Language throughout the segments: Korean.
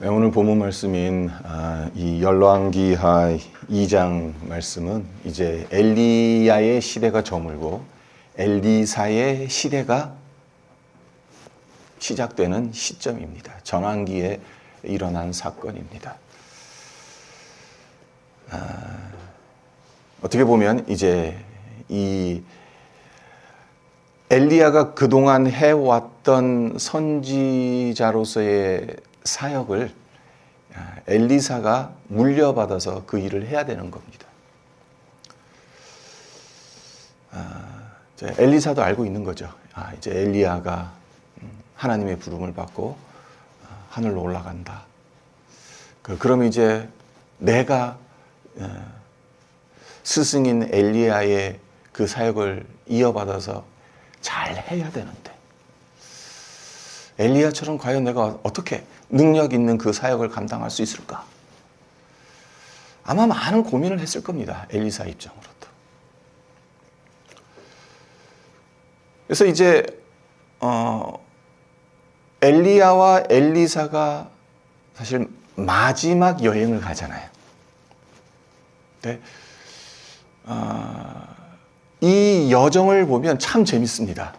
네, 오늘 본문 말씀인 이 열왕기하 2장 말씀은 이제 엘리야의 시대가 저물고 엘리사의 시대가 시작되는 시점입니다. 전환기에 일어난 사건입니다. 어떻게 보면 이제 이 엘리야가 그동안 해왔던 선지자로서의 사역을 엘리사가 물려받아서 그 일을 해야 되는 겁니다. 엘리사도 알고 있는 거죠. 이제 엘리야가 하나님의 부름을 받고 하늘로 올라간다. 그럼 이제 내가 스승인 엘리야의 그 사역을 이어받아서 잘 해야 되는데 엘리야처럼 과연 내가 어떻게 능력 있는 그 사역을 감당할 수 있을까? 아마 많은 고민을 했을 겁니다. 엘리사 입장으로도. 그래서 이제 엘리야와 엘리사가 사실 마지막 여행을 가잖아요. 네. 이 여정을 보면 참 재밌습니다.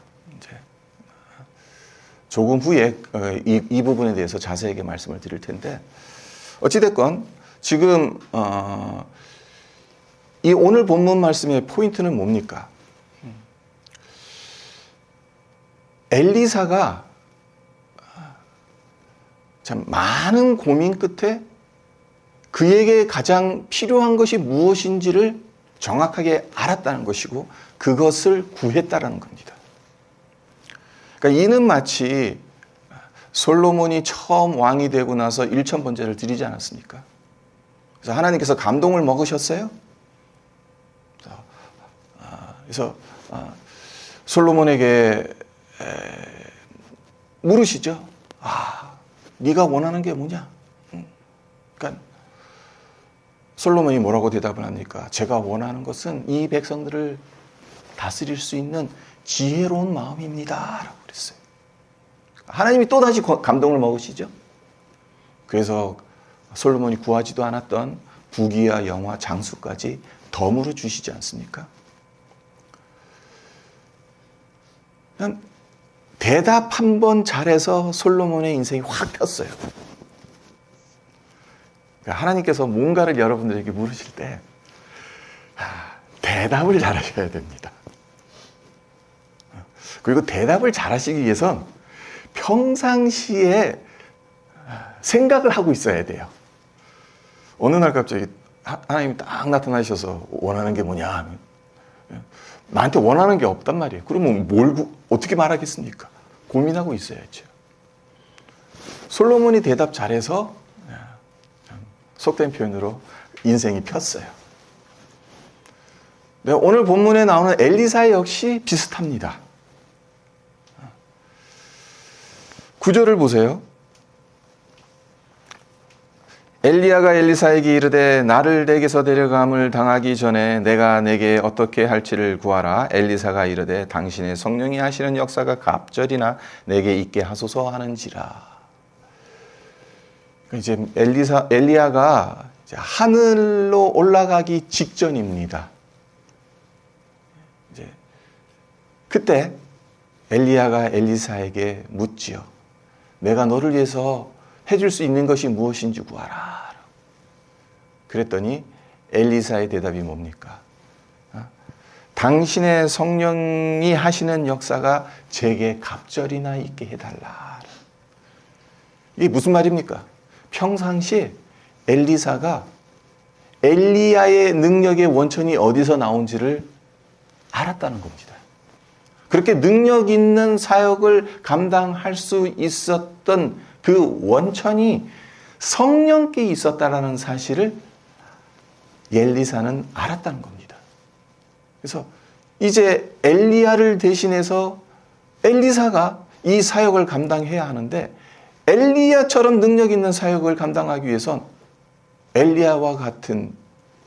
조금 후에 이 부분에 대해서 자세하게 말씀을 드릴 텐데 어찌됐건 지금 이 오늘 본문 말씀의 포인트는 뭡니까? 엘리사가 참 많은 고민 끝에 그에게 가장 필요한 것이 무엇인지를 정확하게 알았다는 것이고 그것을 구했다는 겁니다. 그러니까 이는 마치 솔로몬이 처음 왕이 되고 나서 일천번제를 드리지 않았습니까? 그래서 하나님께서 감동을 먹으셨어요. 그래서 솔로몬에게 물으시죠. 네가 원하는 게 뭐냐? 그러니까 솔로몬이 뭐라고 대답을 합니까? 제가 원하는 것은 이 백성들을 다스릴 수 있는 지혜로운 마음입니다. 라고 그랬어요. 하나님이 또다시 감동을 먹으시죠. 그래서 솔로몬이 구하지도 않았던 부귀와 영화, 장수까지 덤으로 주시지 않습니까? 그냥 대답 한 번 잘해서 솔로몬의 인생이 확 폈어요. 하나님께서 뭔가를 여러분들에게 물으실 때 대답을 잘하셔야 됩니다. 그리고 대답을 잘하시기 위해선 평상시에 생각을 하고 있어야 돼요. 어느 날 갑자기 하나님이 딱 나타나셔서 원하는 게 뭐냐 하면 나한테 원하는 게 없단 말이에요. 그러면 어떻게 말하겠습니까? 고민하고 있어야죠. 솔로몬이 대답 잘해서 속된 표현으로 인생이 폈어요. 네, 오늘 본문에 나오는 엘리사 역시 비슷합니다. 구절을 보세요. 엘리야가 엘리사에게 이르되 나를 내게서 데려감을 당하기 전에 내가 내게 어떻게 할지를 구하라. 엘리사가 이르되 당신의 성령이 하시는 역사가 갑절이나 내게 있게 하소서 하는지라. 이제 엘리야가 이제 하늘로 올라가기 직전입니다. 이제 그때 엘리야가 엘리사에게 묻지요. 내가 너를 위해서 해줄 수 있는 것이 무엇인지 구하라. 그랬더니 엘리사의 대답이 뭡니까? 당신의 성령이 하시는 역사가 제게 갑절이나 있게 해달라. 이게 무슨 말입니까? 평상시에 엘리사가 엘리야의 능력의 원천이 어디서 나온지를 알았다는 겁니다. 그렇게 능력 있는 사역을 감당할 수 있었던 그 원천이 성령께 있었다라는 사실을 엘리사는 알았다는 겁니다. 그래서 이제 엘리야를 대신해서 엘리사가 이 사역을 감당해야 하는데 엘리야처럼 능력 있는 사역을 감당하기 위해선 엘리야와 같은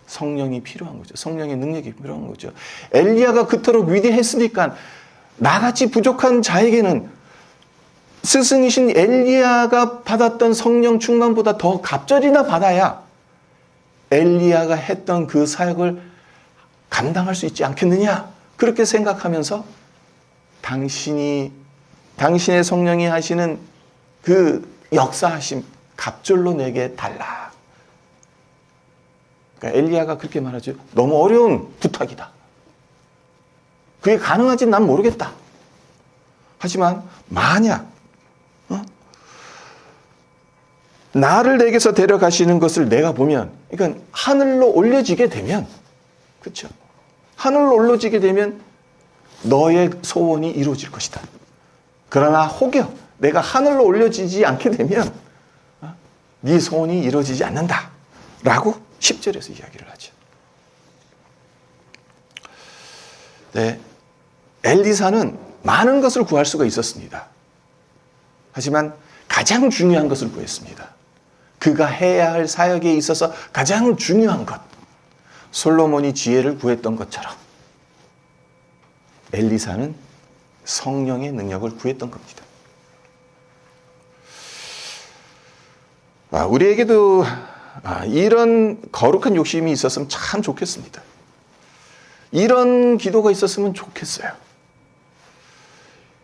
성령이 필요한 거죠. 성령의 능력이 필요한 거죠. 엘리야가 그토록 위대했으니까 나같이 부족한 자에게는 스승이신 엘리야가 받았던 성령 충만보다 더 갑절이나 받아야 엘리야가 했던 그 사역을 감당할 수 있지 않겠느냐, 그렇게 생각하면서 당신의 성령이 하시는 그 역사하심 갑절로 내게 달라. 그러니까 엘리야가 그렇게 말하죠. 너무 어려운 부탁이다. 그게 가능한지 난 모르겠다. 하지만 만약 나를 내게서 데려가시는 것을 내가 보면, 그러니까 하늘로 올려지게 되면, 그렇죠? 하늘로 올려지게 되면 너의 소원이 이루어질 것이다. 그러나 혹여 내가 하늘로 올려지지 않게 되면 네 소원이 이루어지지 않는다. 라고 10절에서 이야기를 하죠. 네, 엘리사는 많은 것을 구할 수가 있었습니다. 하지만 가장 중요한 것을 구했습니다. 그가 해야 할 사역에 있어서 가장 중요한 것, 솔로몬이 지혜를 구했던 것처럼 엘리사는 성령의 능력을 구했던 겁니다. 우리에게도 이런 거룩한 욕심이 있었으면 참 좋겠습니다. 이런 기도가 있었으면 좋겠어요.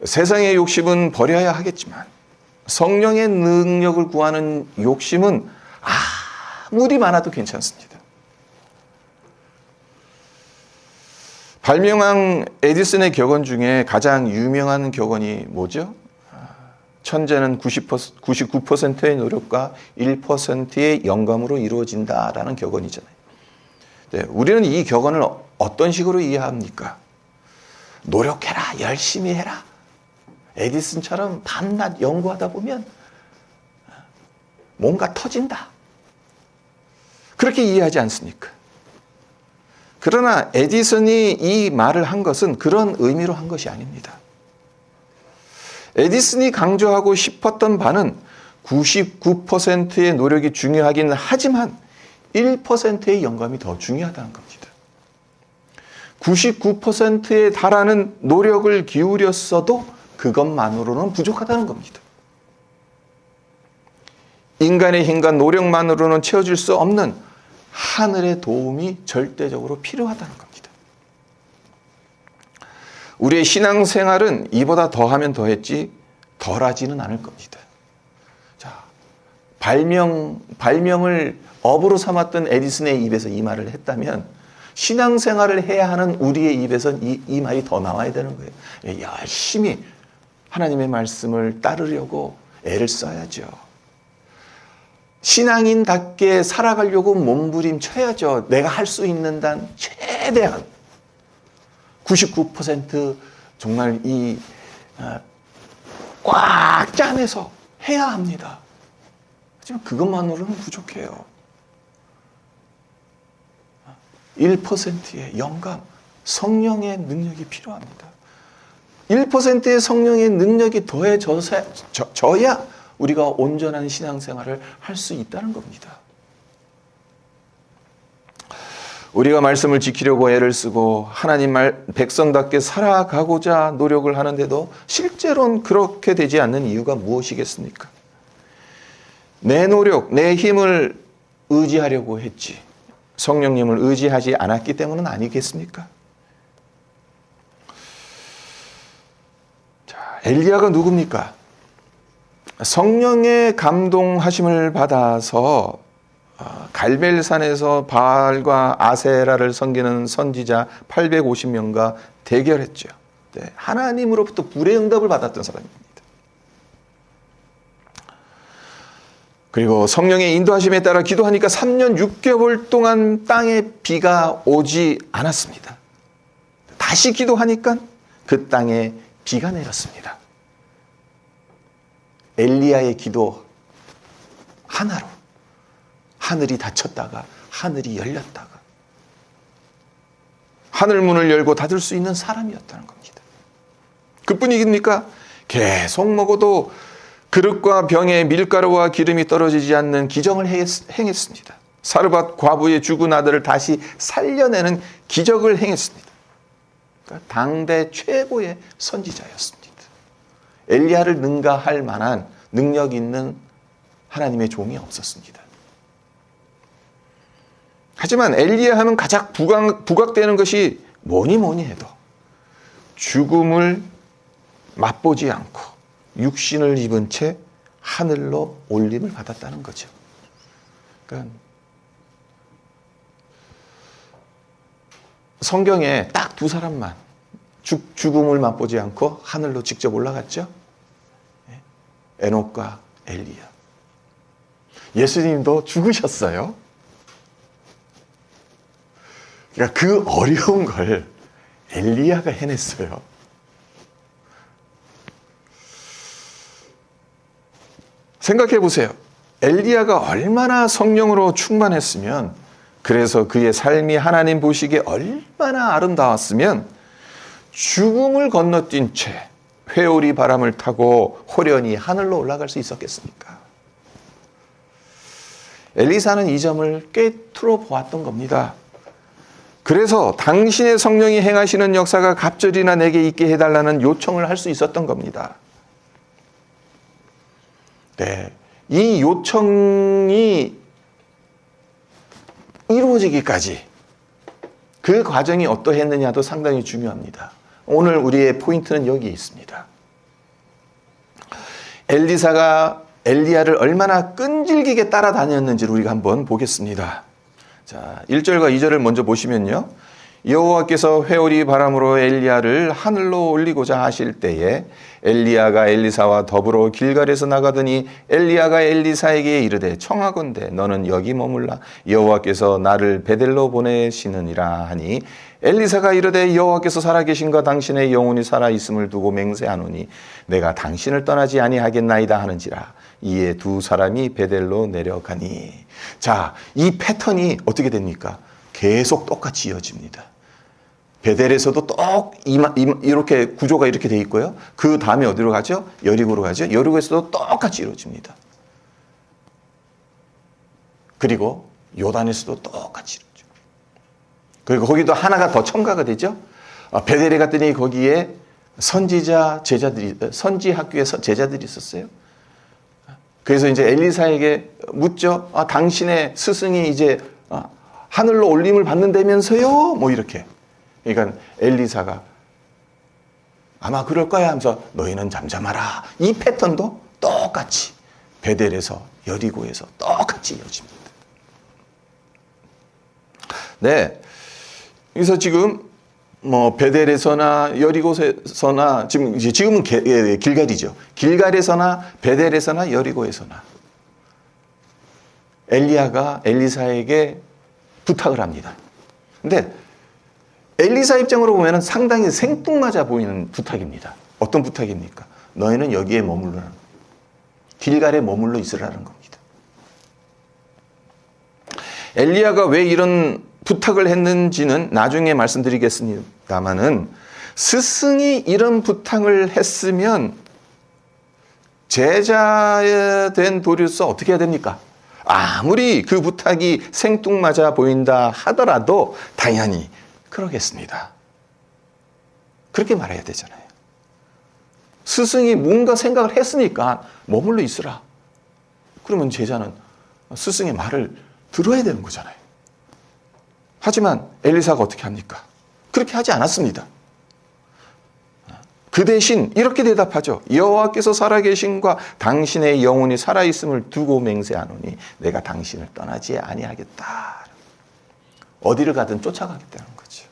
세상의 욕심은 버려야 하겠지만 성령의 능력을 구하는 욕심은 아무리 많아도 괜찮습니다. 발명왕 에디슨의 격언 중에 가장 유명한 격언이 뭐죠? 천재는 99%의 노력과 1%의 영감으로 이루어진다라는 격언이잖아요. 네, 우리는 이 격언을 어떤 식으로 이해합니까? 노력해라, 열심히 해라. 에디슨처럼 밤낮 연구하다 보면 뭔가 터진다. 그렇게 이해하지 않습니까? 그러나 에디슨이 이 말을 한 것은 그런 의미로 한 것이 아닙니다. 에디슨이 강조하고 싶었던 바는 99%의 노력이 중요하긴 하지만 1%의 영감이 더 중요하다는 겁니다. 99%에 달하는 노력을 기울였어도 그것만으로는 부족하다는 겁니다. 인간의 힘과 노력만으로는 채워질 수 없는 하늘의 도움이 절대적으로 필요하다는 겁니다. 우리의 신앙생활은 이보다 더하면 더했지 덜하지는 않을 겁니다. 자, 발명을 업으로 삼았던 에디슨의 입에서 이 말을 했다면 신앙생활을 해야 하는 우리의 입에선 이 말이 더 나와야 되는 거예요. 열심히 하나님의 말씀을 따르려고 애를 써야죠. 신앙인답게 살아가려고 몸부림쳐야죠. 내가 할 수 있는 단 최대한 99% 정말 꽉 짜내서 해야 합니다. 하지만 그것만으로는 부족해요. 1%의 영감, 성령의 능력이 필요합니다. 1%의 성령의 능력이 더해져야 우리가 온전한 신앙생활을 할 수 있다는 겁니다. 우리가 말씀을 지키려고 애를 쓰고 하나님 백성답게 살아가고자 노력을 하는데도 실제로는 그렇게 되지 않는 이유가 무엇이겠습니까? 내 노력, 내 힘을 의지하려고 했지 성령님을 의지하지 않았기 때문은 아니겠습니까? 자, 엘리야가 누굽니까? 성령의 감동하심을 받아서 갈멜산에서 바알과 아세라를 섬기는 선지자 850명과 대결했죠. 네, 하나님으로부터 불의 응답을 받았던 사람입니다. 그리고 성령의 인도하심에 따라 기도하니까 3년 6개월 동안 땅에 비가 오지 않았습니다. 다시 기도하니까 그 땅에 비가 내렸습니다. 엘리야의 기도 하나로 하늘이 닫혔다가 하늘이 열렸다가 하늘문을 열고 닫을 수 있는 사람이었다는 겁니다. 그뿐입니까? 계속 먹어도 그릇과 병에 밀가루와 기름이 떨어지지 않는 기적을 행했습니다. 사르밧 과부의 죽은 아들을 다시 살려내는 기적을 행했습니다. 그러니까 당대 최고의 선지자였습니다. 엘리야를 능가할 만한 능력 있는 하나님의 종이 없었습니다. 하지만 엘리야 하면 가장 부각되는 것이 뭐니 해도 죽음을 맛보지 않고 육신을 입은 채 하늘로 올림을 받았다는 거죠. 그러니까 성경에 딱 두 사람만 죽음을 맛보지 않고 하늘로 직접 올라갔죠. 에녹과 엘리야. 예수님도 죽으셨어요. 그러니까 그 어려운 걸 엘리야가 해냈어요. 생각해 보세요. 엘리야가 얼마나 성령으로 충만했으면, 그래서 그의 삶이 하나님 보시기에 얼마나 아름다웠으면 죽음을 건너뛴 채 회오리 바람을 타고 호련히 하늘로 올라갈 수 있었겠습니까? 엘리사는 이 점을 꿰뚫어 보았던 겁니다. 그래서 당신의 성령이 행하시는 역사가 갑절이나 내게 있게 해달라는 요청을 할 수 있었던 겁니다. 네, 이 요청이 이루어지기까지 그 과정이 어떠했느냐도 상당히 중요합니다. 오늘 우리의 포인트는 여기에 있습니다. 엘리사가 엘리야를 얼마나 끈질기게 따라다녔는지를 우리가 한번 보겠습니다. 자, 1절과 2절을 먼저 보시면요. 여호와께서 회오리 바람으로 엘리야를 하늘로 올리고자 하실 때에 엘리야가 엘리사와 더불어 길갈에서 나가더니 엘리야가 엘리사에게 이르되 청하건대 너는 여기 머물라 여호와께서 나를 베델로 보내시느니라 하니 엘리사가 이르되 여호와께서 살아계신과 당신의 영혼이 살아있음을 두고 맹세하노니 내가 당신을 떠나지 아니하겠나이다 하는지라. 이에 두 사람이 베델로 내려가니. 자, 이 패턴이 어떻게 됩니까? 계속 똑같이 이어집니다. 베델에서도 이렇게 구조가 이렇게 돼 있고요. 그 다음에 어디로 가죠? 여리고로 가죠. 여리고에서도 똑같이 이루어집니다. 그리고 요단에서도 똑같이 이루어져. 그리고 거기도 하나가 더 첨가가 되죠. 베델에 갔더니 거기에 선지 학교에 제자들이 있었어요. 그래서 이제 엘리사에게 묻죠. 당신의 스승이 이제 하늘로 올림을 받는다면서요? 뭐 이렇게. 그러니까 엘리사가 아마 그럴 거야 하면서 너희는 잠잠하라. 이 패턴도 똑같이 베델에서 여리고에서 똑같이 이어집니다. 네. 그래서 지금 뭐 베델에서나 여리고에서나 지금은 길갈이죠. 길갈에서나 베델에서나 여리고에서나 엘리야가 엘리사에게 부탁을 합니다. 근데 엘리사 입장으로 보면 상당히 생뚱맞아 보이는 부탁입니다. 어떤 부탁입니까? 너희는 여기에 머물러라. 길갈에 머물러 있으라는 겁니다. 엘리야가 왜 이런 부탁을 했는지는 나중에 말씀드리겠습니다만은 스승이 이런 부탁을 했으면 제자된 도리로서 어떻게 해야 됩니까? 아무리 그 부탁이 생뚱맞아 보인다 하더라도 당연히 그러겠습니다. 그렇게 말해야 되잖아요. 스승이 뭔가 생각을 했으니까 머물러 있으라. 그러면 제자는 스승의 말을 들어야 되는 거잖아요. 하지만 엘리사가 어떻게 합니까? 그렇게 하지 않았습니다. 그 대신 이렇게 대답하죠. 여호와께서 살아계신과 당신의 영혼이 살아있음을 두고 맹세하노니 내가 당신을 떠나지 아니하겠다. 어디를 가든 쫓아가겠다는 거죠.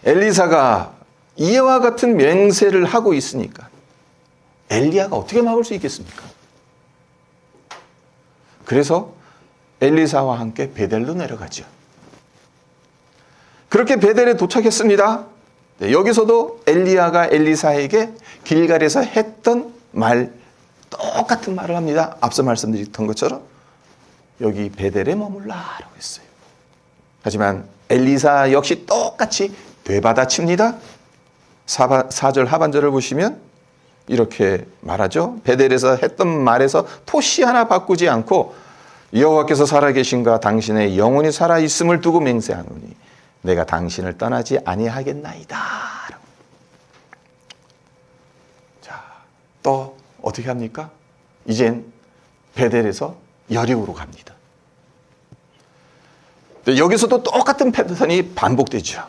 엘리사가 이와 같은 맹세를 하고 있으니까 엘리야가 어떻게 막을 수 있겠습니까? 그래서 엘리사와 함께 베델로 내려가죠. 그렇게 베델에 도착했습니다. 네, 여기서도 엘리야가 엘리사에게 길갈에서 했던 말, 똑같은 말을 합니다. 앞서 말씀드렸던 것처럼 여기 베델에 머물라라고 했어요. 하지만 엘리사 역시 똑같이 되받아칩니다. 4절 하반절을 보시면 이렇게 말하죠. 베델에서 했던 말에서 토시 하나 바꾸지 않고 여호와께서 살아계신가 당신의 영혼이 살아있음을 두고 맹세하노니 내가 당신을 떠나지 아니하겠나이다. 또 어떻게 합니까? 이젠 베델에서 여리고로 갑니다. 여기서도 똑같은 패턴이 반복되죠.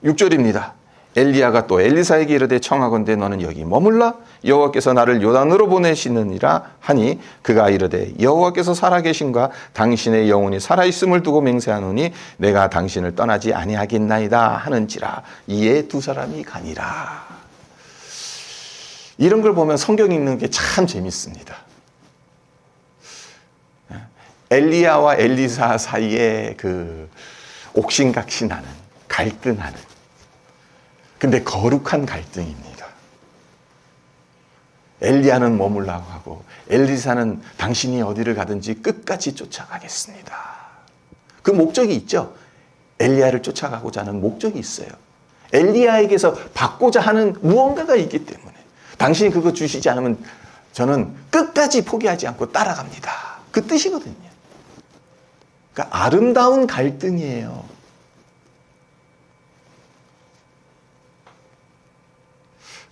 6절입니다. 엘리야가 또 엘리사에게 이르되 청하건대 너는 여기 머물라 여호와께서 나를 요단으로 보내시느니라 하니 그가 이르되 여호와께서 살아계신과 당신의 영혼이 살아있음을 두고 맹세하노니 내가 당신을 떠나지 아니하겠나이다 하는지라. 이에 두 사람이 가니라. 이런 걸 보면 성경 읽는 게 참 재밌습니다. 엘리야와 엘리사 사이에 그 옥신각신하는 갈등하는, 근데 거룩한 갈등입니다. 엘리야는 머물라고 하고 엘리사는 당신이 어디를 가든지 끝까지 쫓아가겠습니다. 그 목적이 있죠. 엘리야를 쫓아가고자 하는 목적이 있어요. 엘리야에게서 받고자 하는 무언가가 있기 때문에 당신이 그거 주시지 않으면 저는 끝까지 포기하지 않고 따라갑니다. 그 뜻이거든요. 그러니까 아름다운 갈등이에요.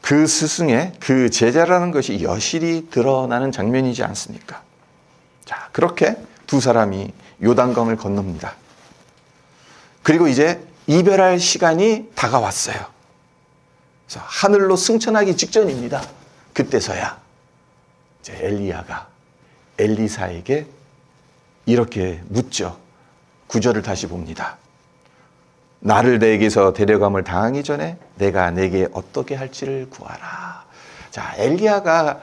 그 스승의 그 제자라는 것이 여실히 드러나는 장면이지 않습니까? 자, 그렇게 두 사람이 요단강을 건넙니다. 그리고 이제 이별할 시간이 다가왔어요. 그래서 하늘로 승천하기 직전입니다. 그때서야 이제 엘리야가 엘리사에게 이렇게 묻죠. 9절을 다시 봅니다. 나를 내게서 데려감을 당하기 전에 내가 내게 어떻게 할지를 구하라. 자, 엘리야가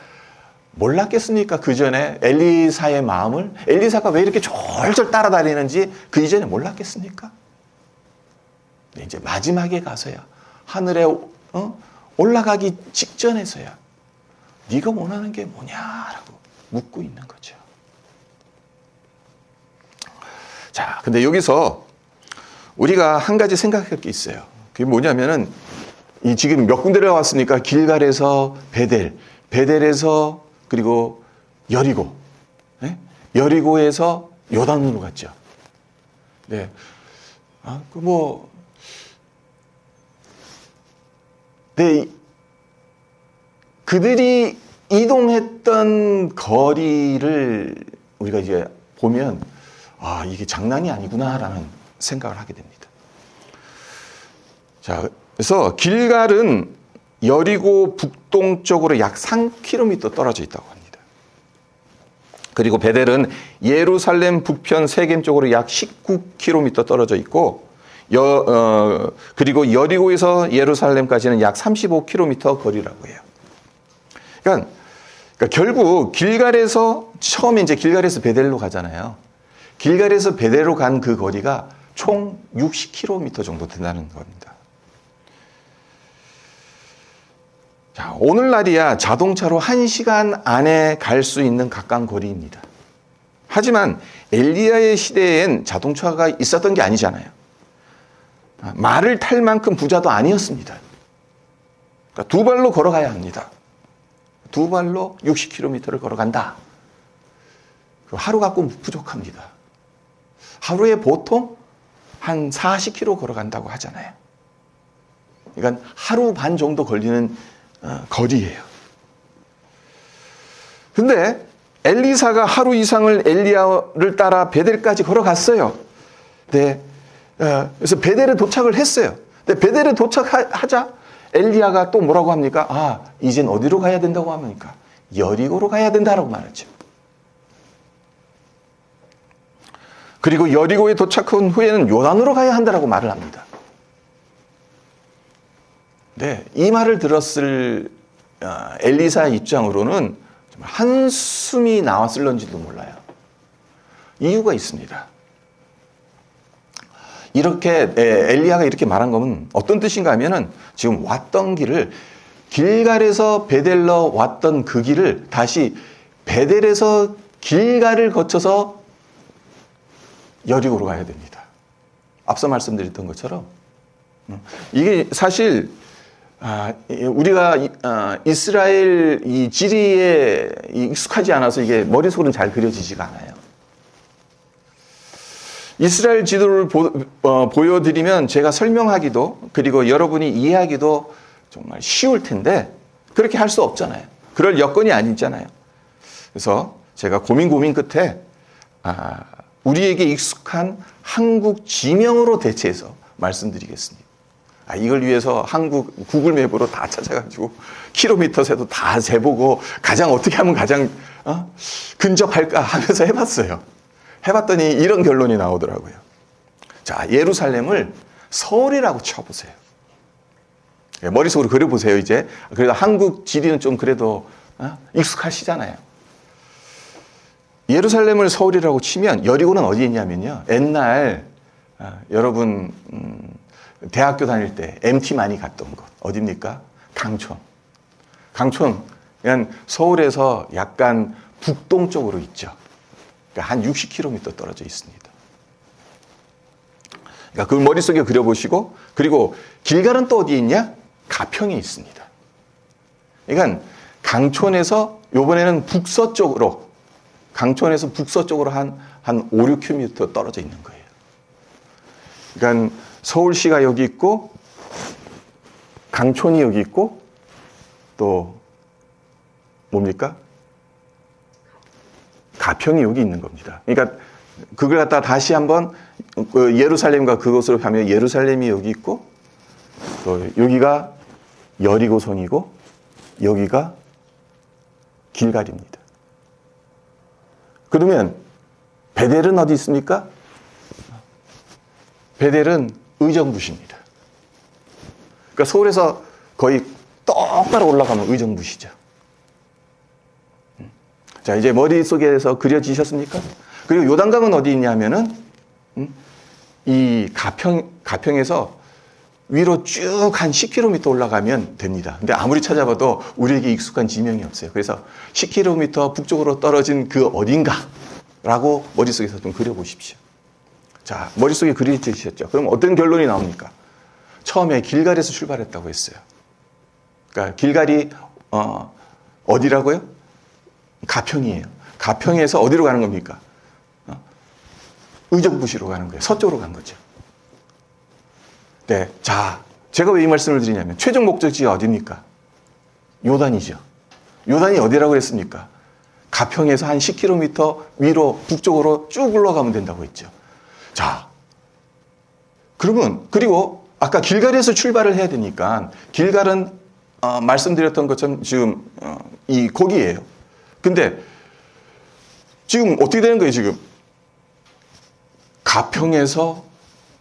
몰랐겠습니까? 그 전에 엘리사의 마음을, 엘리사가 왜 이렇게 졸졸 따라다니는지 그 이전에 몰랐겠습니까? 이제 마지막에 가서야, 하늘에 올라가기 직전에서야 네가 원하는 게 뭐냐라고 묻고 있는 거죠. 자, 근데 여기서 우리가 한 가지 생각할 게 있어요. 그게 뭐냐면은 이 지금 몇 군데를 왔으니까 길갈에서 베델, 베델에서 그리고 여리고, 네? 여리고에서 요단으로 갔죠. 네, 네, 그들이 이동했던 거리를 우리가 이제 보면 이게 장난이 아니구나라는 생각을 하게 됩니다. 자, 그래서 길갈은 여리고 북동쪽으로 약 3km 떨어져 있다고 합니다. 그리고 베델은 예루살렘 북편 세겜 쪽으로 약 19km 떨어져 있고, 그리고 여리고에서 예루살렘까지는 약 35km 거리라고 해요. 그러니까 결국 길갈에서 처음에 이제 길갈에서 베델로 가잖아요. 길갈에서 베델로 간 그 거리가 총 60km 정도 된다는 겁니다. 자, 오늘날이야 자동차로 1시간 안에 갈 수 있는 가까운 거리입니다. 하지만 엘리야의 시대엔 자동차가 있었던 게 아니잖아요. 말을 탈 만큼 부자도 아니었습니다. 그러니까 두 발로 걸어가야 합니다. 두 발로 60km를 걸어간다. 하루 갖고 부족합니다. 하루에 보통 한 40km 걸어간다고 하잖아요. 그러니까 하루 반 정도 걸리는 거리예요. 근데 엘리사가 하루 이상을 엘리야를 따라 베델까지 걸어갔어요. 네. 그래서 베델에 도착을 했어요. 근데 베델에 도착하자 엘리야가 또 뭐라고 합니까? 이젠 어디로 가야 된다고 합니까? 여리고로 가야 된다라고 말하죠. 그리고 여리고에 도착한 후에는 요단으로 가야 한다라고 말을 합니다. 네, 이 말을 들었을 엘리사 입장으로는 정말 한숨이 나왔을런지도 몰라요. 이유가 있습니다. 이렇게 엘리야가 이렇게 말한 건 어떤 뜻인가 하면은 지금 왔던 길을 길갈에서 베델로 왔던 그 길을 다시 베델에서 길갈을 거쳐서 여리고로 가야 됩니다. 앞서 말씀드렸던 것처럼 이게 사실 우리가 이스라엘 이 지리에 익숙하지 않아서 이게 머릿속으로는 잘 그려지지가 않아요. 이스라엘 지도를 보여드리면 제가 설명하기도 그리고 여러분이 이해하기도 정말 쉬울 텐데 그렇게 할 수 없잖아요. 그럴 여건이 아니잖아요. 그래서 제가 고민 끝에 우리에게 익숙한 한국 지명으로 대체해서 말씀드리겠습니다. 이걸 위해서 한국 구글 맵으로 다 찾아가지고 킬로미터 세도 다 재보고 어떻게 하면 가장 근접할까 하면서 해봤어요. 해봤더니 이런 결론이 나오더라고요. 자, 예루살렘을 서울이라고 쳐보세요. 머릿속으로 그려보세요, 이제. 그래도 한국 지리는 좀 그래도 익숙하시잖아요. 예루살렘을 서울이라고 치면 여리고는 어디 있냐면요. 옛날 여러분 대학교 다닐 때 MT 많이 갔던 곳 어디입니까? 강촌. 강촌 그냥 서울에서 약간 북동쪽으로 있죠. 그러니까 한 60km 떨어져 있습니다. 그러니까 그걸 머릿속에 그려보시고, 그리고 길갈은 또 어디에 있냐? 가평에 있습니다. 그러니까 강촌에서 이번에는 북서쪽으로, 강촌에서 북서쪽으로 한 5, 6km 떨어져 있는 거예요. 그러니까 서울시가 여기 있고, 강촌이 여기 있고, 또 뭡니까? 가평이 여기 있는 겁니다. 그러니까 그걸 갖다 다시 한번 예루살렘과 그것으로 하면 예루살렘이 여기 있고, 또 여기가 여리고성이고, 여기가 길갈입니다. 그러면 베델은 어디 있습니까? 베델은 의정부시입니다. 그러니까 서울에서 거의 똑바로 올라가면 의정부시죠. 자, 이제 머릿속에서 그려지셨습니까? 그리고 요단강은 어디 있냐면은 이 가평에서 위로 쭉 한 10km 올라가면 됩니다. 근데 아무리 찾아봐도 우리에게 익숙한 지명이 없어요. 그래서 10km 북쪽으로 떨어진 그 어딘가라고 머릿속에서 좀 그려보십시오. 자, 머릿속에 그려지셨죠? 그럼 어떤 결론이 나옵니까? 처음에 길갈에서 출발했다고 했어요. 그러니까 길갈이 어디라고요? 가평이에요. 가평에서 어디로 가는 겁니까? 의정부시로 가는 거예요. 서쪽으로 간 거죠. 네, 자, 제가 왜 이 말씀을 드리냐면 최종 목적지가 어디입니까? 요단이죠. 요단이 어디라고 했습니까? 가평에서 한 10km 위로 북쪽으로 쭉 올라가면 된다고 했죠. 자, 그러면 그리고 아까 길갈에서 출발을 해야 되니까 길갈은 말씀드렸던 것처럼 지금 이 거기예요. 근데 지금 어떻게 되는 거예요, 지금? 가평에서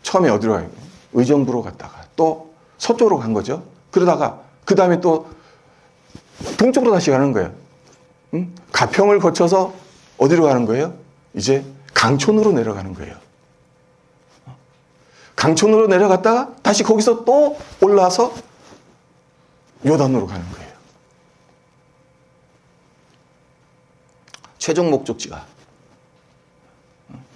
처음에 어디로 가요? 의정부로 갔다가 또 서쪽으로 간 거죠. 그러다가 그 다음에 또 동쪽으로 다시 가는 거예요. 가평을 거쳐서 어디로 가는 거예요? 이제 강촌으로 내려가는 거예요. 강촌으로 내려갔다가 다시 거기서 또 올라서 요단으로 가는 거예요. 최종 목적지가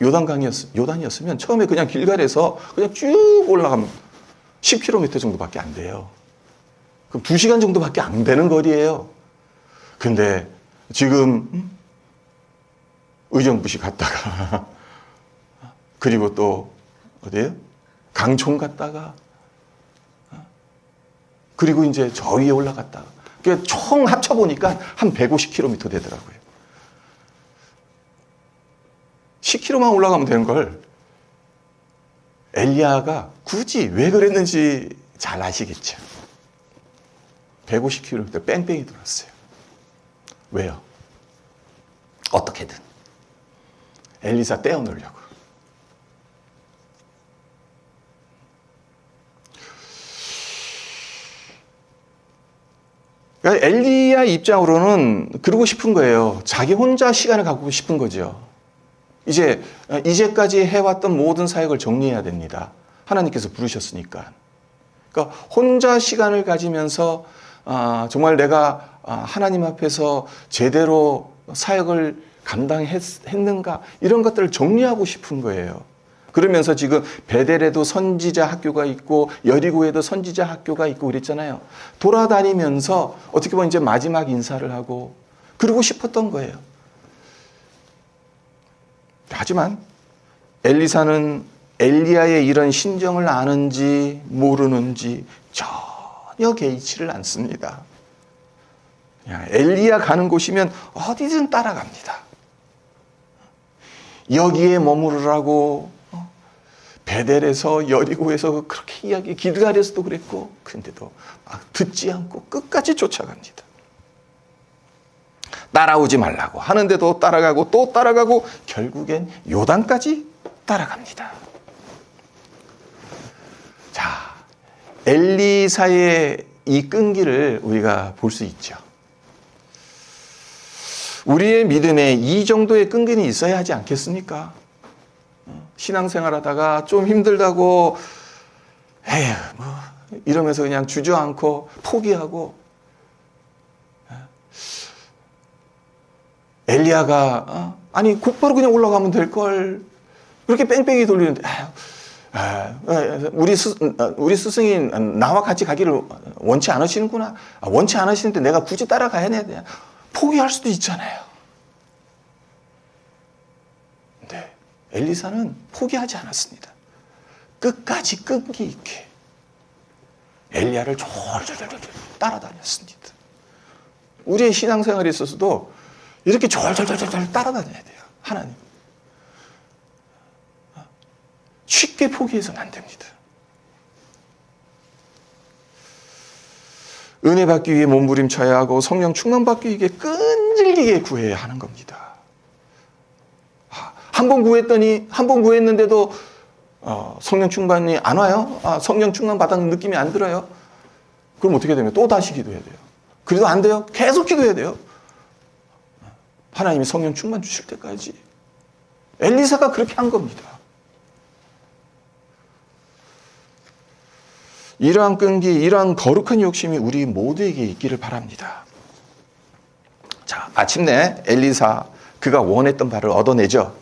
요단이었으면 처음에 그냥 길갈에서 그냥 쭉 올라가면 10km 정도밖에 안 돼요. 그럼 2시간 정도밖에 안 되는 거리예요. 근데 지금 의정부시 갔다가 그리고 또 어디예요? 강촌 갔다가 그리고 이제 저 위에 올라갔다가 그러니까 총 합쳐보니까 한 150km 되더라고요. 10km만 올라가면 되는 걸 엘리야가 굳이 왜 그랬는지 잘 아시겠죠. 150km 뺑뺑이 돌았어요. 왜요? 어떻게든 엘리사 떼어놓으려고. 그러니까 엘리야 입장으로는 그러고 싶은 거예요. 자기 혼자 시간을 갖고 싶은 거죠. 이제까지 해왔던 모든 사역을 정리해야 됩니다. 하나님께서 부르셨으니까. 그러니까 혼자 시간을 가지면서 정말 내가 하나님 앞에서 제대로 사역을 감당했는가 이런 것들을 정리하고 싶은 거예요. 그러면서 지금 베델에도 선지자 학교가 있고 여리고에도 선지자 학교가 있고 그랬잖아요. 돌아다니면서 어떻게 보면 이제 마지막 인사를 하고 그러고 싶었던 거예요. 하지만 엘리사는 엘리야의 이런 심정을 아는지 모르는지 전혀 개의치를 않습니다. 엘리야 가는 곳이면 어디든 따라갑니다. 여기에 머무르라고 베델에서 여리고에서 그렇게 이야기, 길갈에서도 그랬고, 근데도 막 듣지 않고 끝까지 쫓아갑니다. 따라오지 말라고 하는데도 따라가고 또 따라가고 결국엔 요단까지 따라갑니다. 자, 엘리사의 이 끈기를 우리가 볼 수 있죠. 우리의 믿음에 이 정도의 끈기는 있어야 하지 않겠습니까? 신앙생활 하다가 좀 힘들다고 에휴 뭐 이러면서 그냥 주저앉고 포기하고, 엘리야가 아니 곧바로 그냥 올라가면 될걸 그렇게 뺑뺑이 돌리는데, 우리 스승이 나와 같이 가기를 원치 않으시는구나. 원치 않으시는데 내가 굳이 따라가야 돼. 포기할 수도 있잖아요. 근데 엘리사는 포기하지 않았습니다. 끝까지 끈기 있게 엘리야를 졸졸졸 따라다녔습니다. 우리의 신앙생활에 있어서도 이렇게 졸졸졸 따라다녀야 돼요. 하나님. 쉽게 포기해서는 안 됩니다. 은혜 받기 위해 몸부림쳐야 하고 성령 충만 받기 위해 끈질기게 구해야 하는 겁니다. 한 번 구했는데도 성령 충만이 안 와요? 성령 충만 받았는 느낌이 안 들어요? 그럼 어떻게 되면 또 다시 기도해야 돼요. 그래도 안 돼요? 계속 기도해야 돼요. 하나님이 성령 충만 주실 때까지. 엘리사가 그렇게 한 겁니다. 이러한 끈기, 이러한 거룩한 욕심이 우리 모두에게 있기를 바랍니다. 자, 아침내 엘리사, 그가 원했던 바를 얻어내죠.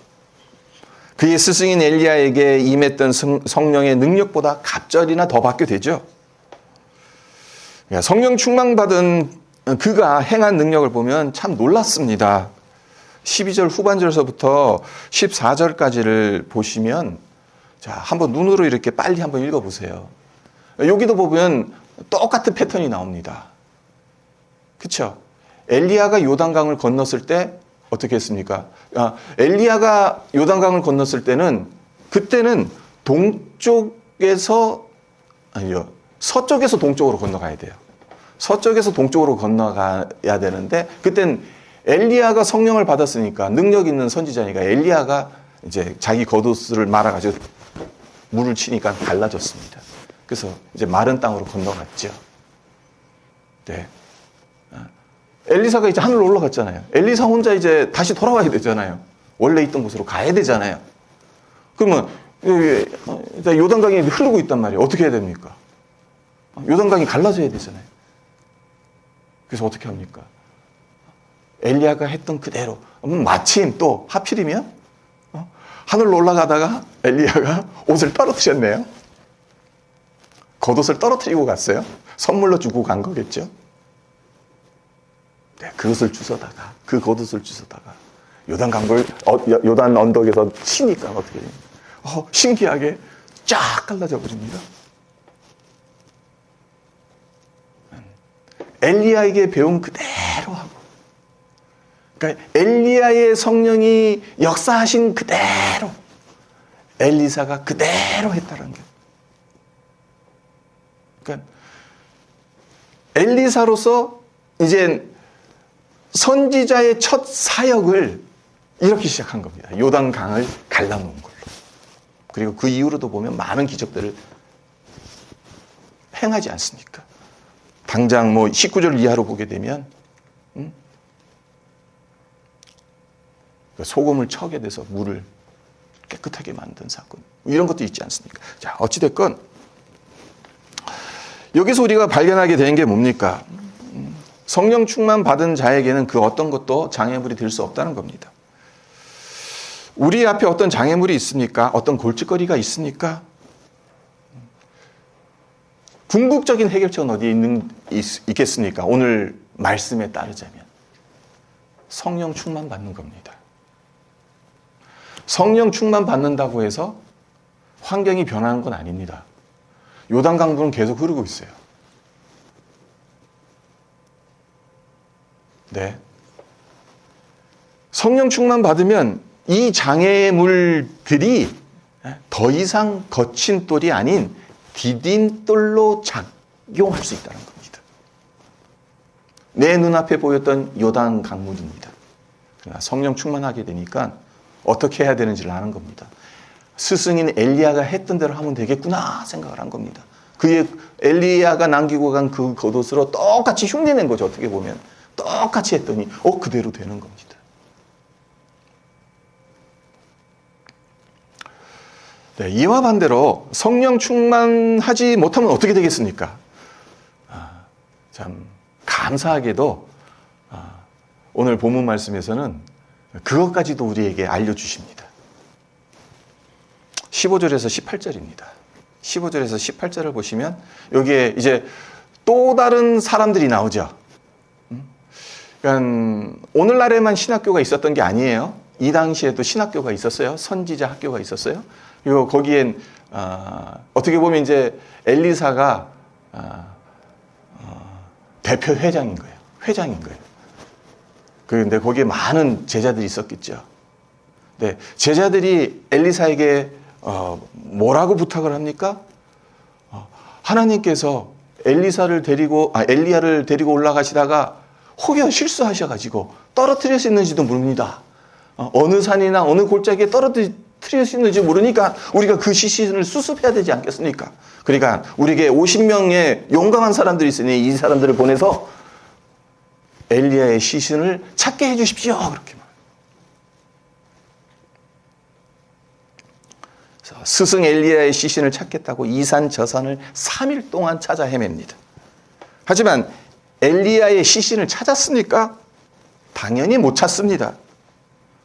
그의 스승인 엘리야에게 임했던 성령의 능력보다 갑절이나 더 받게 되죠. 성령 충만받은 그가 행한 능력을 보면 참 놀랐습니다. 12절 후반절서부터 14절까지를 보시면, 자, 한번 눈으로 이렇게 빨리 한번 읽어보세요. 여기도 보면 똑같은 패턴이 나옵니다. 그렇죠? 엘리야가 요단강을 건넜을 때 어떻게 했습니까? 엘리야가 요단강을 건넜을 때는, 그때는 서쪽에서 동쪽으로 건너가야 돼요. 서쪽에서 동쪽으로 건너가야 되는데, 그땐 엘리야가 성령을 받았으니까, 능력 있는 선지자니까 엘리야가 이제 자기 겉옷을 말아가지고 물을 치니까 갈라졌습니다. 그래서 이제 마른 땅으로 건너갔죠. 네. 엘리사가 이제 하늘로 올라갔잖아요. 엘리사 혼자 이제 다시 돌아와야 되잖아요. 원래 있던 곳으로 가야 되잖아요. 그러면 요단강이 흐르고 있단 말이에요. 어떻게 해야 됩니까? 요단강이 갈라져야 되잖아요. 그래서 어떻게 합니까? 엘리야가 했던 그대로, 마침 또 하필이면 하늘로 올라가다가 엘리야가 옷을 떨어뜨렸네요. 겉옷을 떨어뜨리고 갔어요. 선물로 주고 간 거겠죠. 네, 그 겉옷을 주워다가 요단 언덕에서 치니까 어떻게 됩니까? 신기하게 쫙 갈라져 버립니다. 엘리야에게 배운 그대로 하고, 그러니까 엘리야의 성령이 역사하신 그대로 엘리사가 그대로 했다는 거예요. 그러니까 엘리사로서 이제 선지자의 첫 사역을 이렇게 시작한 겁니다. 요단강을 갈라놓은 걸로. 그리고 그 이후로도 보면 많은 기적들을 행하지 않습니까? 당장 19절 이하로 보게 되면 소금을 척에 대서 물을 깨끗하게 만든 사건, 이런 것도 있지 않습니까? 자, 어찌됐건 여기서 우리가 발견하게 되는 게 뭡니까? 성령 충만 받은 자에게는 그 어떤 것도 장애물이 될 수 없다는 겁니다. 우리 앞에 어떤 장애물이 있습니까? 어떤 골칫거리가 있습니까? 궁극적인 해결책은 어디에 있겠습니까? 오늘 말씀에 따르자면 성령 충만 받는 겁니다. 성령 충만 받는다고 해서 환경이 변하는 건 아닙니다. 요단강물은 계속 흐르고 있어요. 네. 성령 충만 받으면 이 장애물들이 더 이상 거친 돌이 아닌 디딘 돌로 작용할 수 있다는 겁니다. 내 눈앞에 보였던 요단 강물입니다. 그러나 성령 충만하게 되니까 어떻게 해야 되는지를 아는 겁니다. 스승인 엘리야가 했던 대로 하면 되겠구나 생각을 한 겁니다. 그의 엘리야가 남기고 간 그 겉옷으로 똑같이 흉내낸 거죠. 어떻게 보면 똑같이 했더니 그대로 되는 겁니다. 네, 이와 반대로 성령 충만하지 못하면 어떻게 되겠습니까? 참 감사하게도 오늘 본문 말씀에서는 그것까지도 우리에게 알려주십니다. 15절에서 18절입니다. 15절에서 18절을 보시면 여기에 이제 또 다른 사람들이 나오죠. 그러니까 오늘날에만 신학교가 있었던 게 아니에요. 이 당시에도 신학교가 있었어요. 선지자 학교가 있었어요. 그리고 거기엔 어떻게 보면 이제 엘리사가 대표 회장인 거예요. 회장인 거예요. 그런데 거기에 많은 제자들이 있었겠죠. 네, 제자들이 엘리사에게 뭐라고 부탁을 합니까? 하나님께서 엘리야를 데리고 올라가시다가 혹여 실수하셔가지고 떨어뜨렸는지도 모릅니다. 어느 산이나 어느 골짜기에 떨어뜨렸는지 모르니까 우리가 그 시신을 수습해야 되지 않겠습니까? 그러니까 우리에게 50명의 용감한 사람들이 있으니 이 사람들을 보내서 엘리야의 시신을 찾게 해주십시오. 그렇게 말해요. 스승 엘리야의 시신을 찾겠다고 이 산 저 산을 3일 동안 찾아 헤맵니다. 하지만 엘리야의 시신을 찾았습니까? 당연히 못 찾습니다.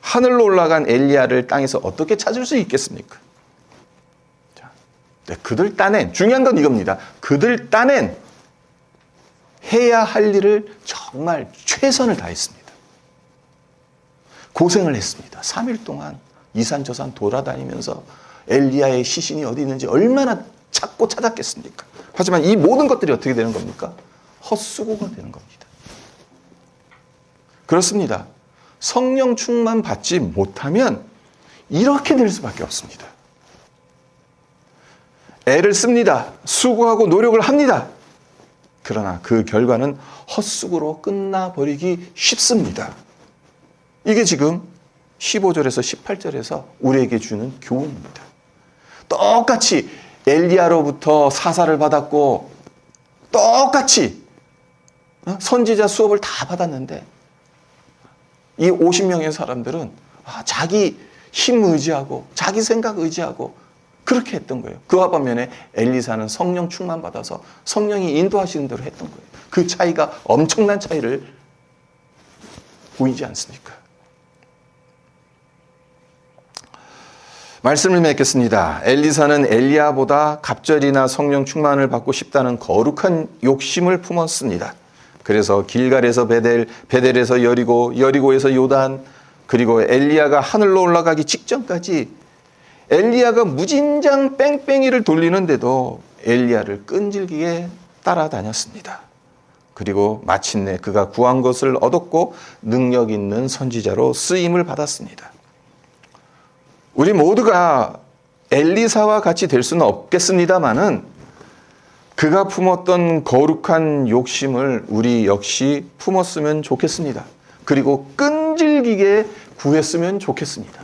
하늘로 올라간 엘리야를 땅에서 어떻게 찾을 수 있겠습니까? 자, 네, 그들 딴엔 중요한 건 이겁니다. 그들 딴엔 해야 할 일을 정말 최선을 다했습니다. 고생을 했습니다. 3일 동안 이 산 저 산 돌아다니면서 엘리야의 시신이 어디 있는지 얼마나 찾고 찾았겠습니까? 하지만 이 모든 것들이 어떻게 되는 겁니까? 헛수고가 되는 겁니다. 그렇습니다. 성령 충만 받지 못하면 이렇게 될 수밖에 없습니다. 애를 씁니다. 수고하고 노력을 합니다. 그러나 그 결과는 헛수고로 끝나버리기 쉽습니다. 이게 지금 15절에서 18절에서 우리에게 주는 교훈입니다. 똑같이 엘리야로부터 사사를 받았고 똑같이 선지자 수업을 다 받았는데 이 50명의 사람들은 자기 힘 의지하고 자기 생각 의지하고 그렇게 했던 거예요. 그와 반면에 엘리사는 성령 충만 받아서 성령이 인도하시는 대로 했던 거예요. 그 차이가 엄청난 차이를 보이지 않습니까? 말씀을 맺겠습니다. 엘리사는 엘리야보다 갑절이나 성령 충만을 받고 싶다는 거룩한 욕심을 품었습니다. 그래서 길갈에서 베델, 베델에서 여리고, 여리고에서 요단, 그리고 엘리야가 하늘로 올라가기 직전까지 엘리야가 무진장 뺑뺑이를 돌리는데도 엘리야를 끈질기게 따라다녔습니다. 그리고 마침내 그가 구한 것을 얻었고 능력 있는 선지자로 쓰임을 받았습니다. 우리 모두가 엘리사와 같이 될 수는 없겠습니다마는 그가 품었던 거룩한 욕심을 우리 역시 품었으면 좋겠습니다. 그리고 끈질기게 구했으면 좋겠습니다.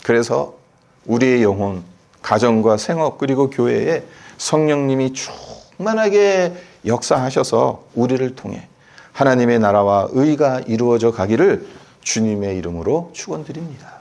그래서 우리의 영혼, 가정과 생업 그리고 교회에 성령님이 충만하게 역사하셔서 우리를 통해 하나님의 나라와 의가 이루어져 가기를 주님의 이름으로 축원드립니다.